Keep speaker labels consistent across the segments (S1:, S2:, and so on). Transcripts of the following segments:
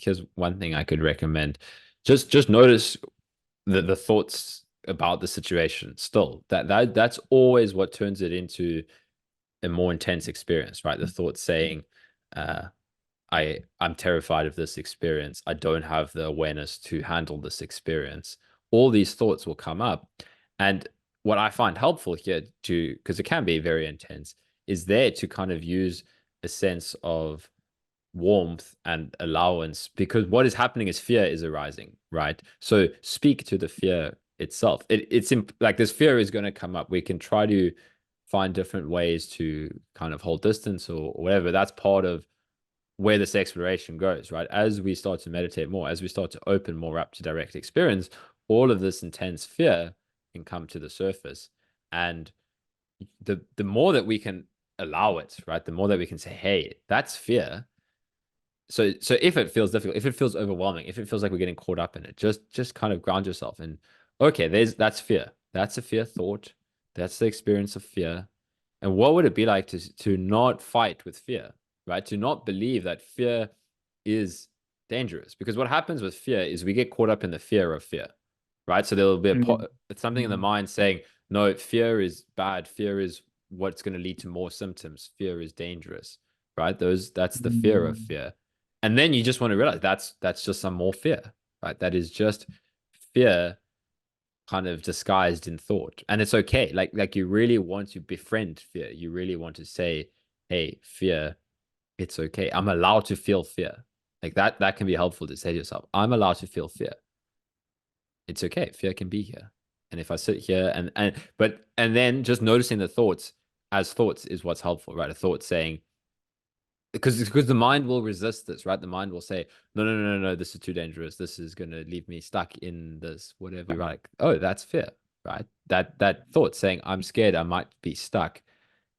S1: here's one thing I could recommend. Just notice the thoughts about the situation still. That's always what turns it into a more intense experience, right? The thoughts saying, uh, I'm terrified of this experience. I don't have the awareness to handle this experience. All these thoughts will come up. And what I find helpful here to, because it can be very intense, is there to kind of use a sense of warmth and allowance, because what is happening is fear is arising, right? So speak to the fear itself. It's like this fear is going to come up. We can try to find different ways to kind of hold distance or whatever. That's part of where this exploration goes, right? As we start to meditate more, as we start to open more up to direct experience, all of this intense fear can come to the surface. And the more that we can allow it, right? The more that we can say, hey, that's fear. So if it feels difficult, if it feels overwhelming, if it feels like we're getting caught up in it, just kind of ground yourself and okay, that's fear. That's a fear thought. That's the experience of fear. And what would it be like to not fight with fear, right? To not believe that fear is dangerous. Because what happens with fear is we get caught up in the fear of fear, right? So there'll be
S2: Mhm.
S1: something in the mind saying, no, fear is bad. Fear is what's going to lead to more symptoms. Fear is dangerous, right? That's the fear of
S2: Mhm.
S1: fear. And then you just want to realize that's just some more fear, right? That is just fear kind of disguised in thought. And it's okay. Like you really want to befriend fear. You really want to say, hey, fear, it's okay. I'm allowed to feel fear. Like that can be helpful to say to yourself, I'm allowed to feel fear. It's okay. Fear can be here. And if I sit here and then just noticing the thoughts as thoughts is what's helpful, right? A thought saying, because the mind will resist this, right? The mind will say, no, no, no, no, no, this is too dangerous. This is gonna leave me stuck in this, whatever. You're like, oh, that's fear, right? That thought saying, I'm scared, I might be stuck.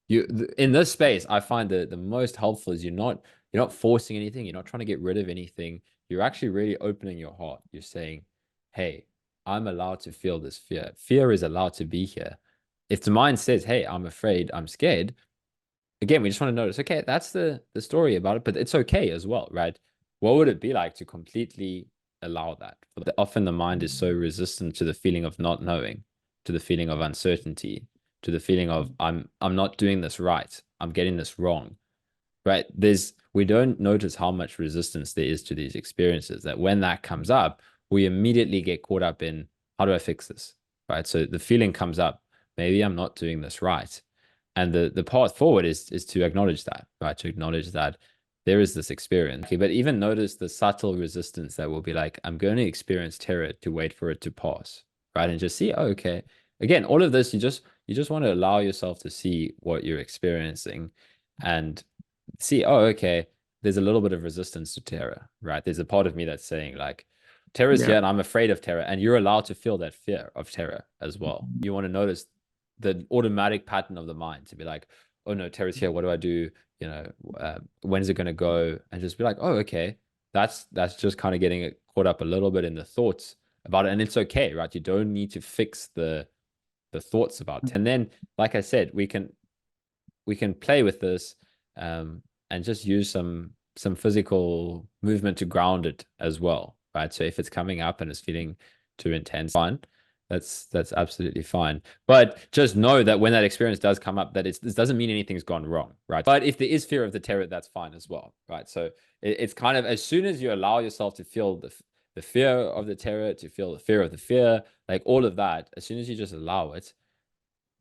S1: You in this space, I find that the most helpful is you're not forcing anything, you're not trying to get rid of anything. You're actually really opening your heart. You're saying, hey, I'm allowed to feel this fear. Fear is allowed to be here. If the mind says, hey, I'm afraid, I'm scared, again, we just want to notice, okay, that's the story about it, but it's okay as well, right? What would it be like to completely allow that? Often the mind is so resistant to the feeling of not knowing, to the feeling of uncertainty, to the feeling of I'm not doing this right, I'm getting this wrong, right? We don't notice how much resistance there is to these experiences, that when that comes up, we immediately get caught up in how do I fix this? Right. So the feeling comes up, maybe I'm not doing this right. And the path forward is to acknowledge that, right? To acknowledge that there is this experience. Okay, but even notice the subtle resistance that will be like, I'm going to experience terror to wait for it to pass, right? And just see, oh, okay. Again, all of this, you just want to allow yourself to see what you're experiencing and see, oh, okay, there's a little bit of resistance to terror, right? There's a part of me that's saying, like, terror is
S2: Yeah.
S1: here and I'm afraid of terror. And you're allowed to feel that fear of terror as well. You want to notice the automatic pattern of the mind to be like, oh no, terror's here. What do I do? When is it going to go? And just be like, oh, okay, that's just kind of getting it caught up a little bit in the thoughts about it. And it's okay, right? You don't need to fix the thoughts about it. And then, like I said, we can play with this and just use some physical movement to ground it as well, right? So if it's coming up and it's feeling too intense, fine. That's absolutely fine. But just know that when that experience does come up, that this doesn't mean anything's gone wrong, right? But if there is fear of the terror, that's fine as well, right? So it's kind of as soon as you allow yourself to feel the fear of the terror, to feel the fear of the fear, like all of that, as soon as you just allow it,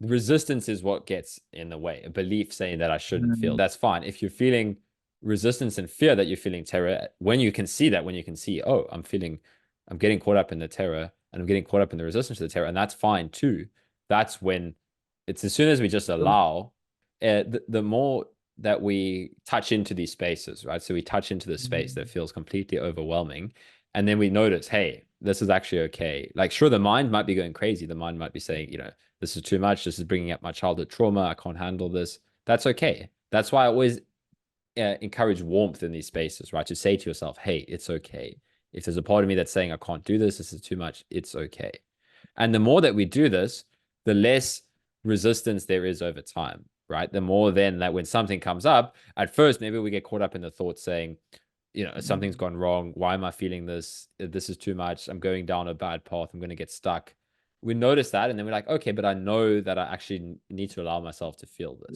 S1: resistance is what gets in the way. A belief saying that I shouldn't feel.
S2: Mhm.
S1: That's fine. If you're feeling resistance and fear that you're feeling terror, when you can see that, when you can see, oh, I'm getting caught up in the terror and I'm getting caught up in the resistance to the terror, and that's fine too. That's when it's as soon as we just allow, the more that we touch into these spaces, right? So we touch into the space that feels completely overwhelming. And then we notice, hey, this is actually okay. Like, sure, the mind might be going crazy. The mind might be saying, this is too much. This is bringing up my childhood trauma. I can't handle this. That's okay. That's why I always encourage warmth in these spaces, right? To say to yourself, hey, it's okay. If there's a part of me that's saying I can't do this, this is too much, it's okay. And the more that we do this, the less resistance there is over time, right? The more then that when something comes up, at first, maybe we get caught up in the thought saying, you know, something's gone wrong. Why am I feeling this? This is too much. I'm going down a bad path. I'm going to get stuck. We notice that, and then we're like, okay, but I know that I actually need to allow myself to feel this.